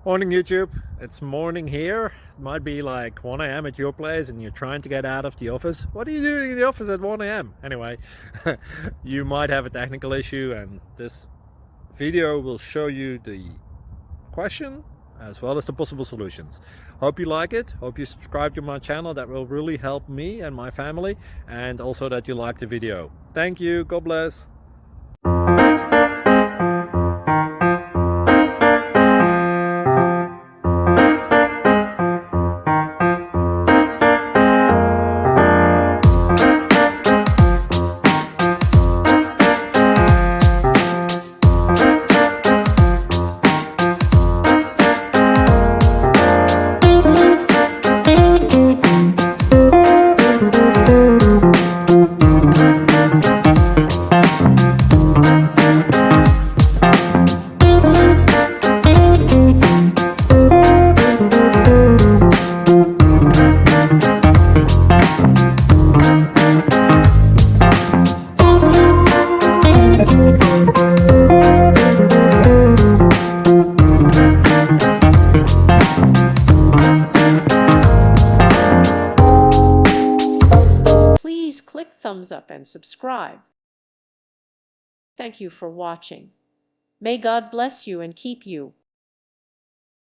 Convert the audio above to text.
Morning YouTube, it's morning here. It might be like 1 a.m. at your place and you're trying to get out of the office. What are you doing in the office at 1 a.m.? Anyway, you might have a technical issue and this video will show you the question as well as the possible solutions. Hope you like it, hope you subscribe to my channel. That will really help me and my family, and also that you like the video. Thank you, God bless. Please click thumbs up and subscribe. Thank you for watching. May God bless you and keep you.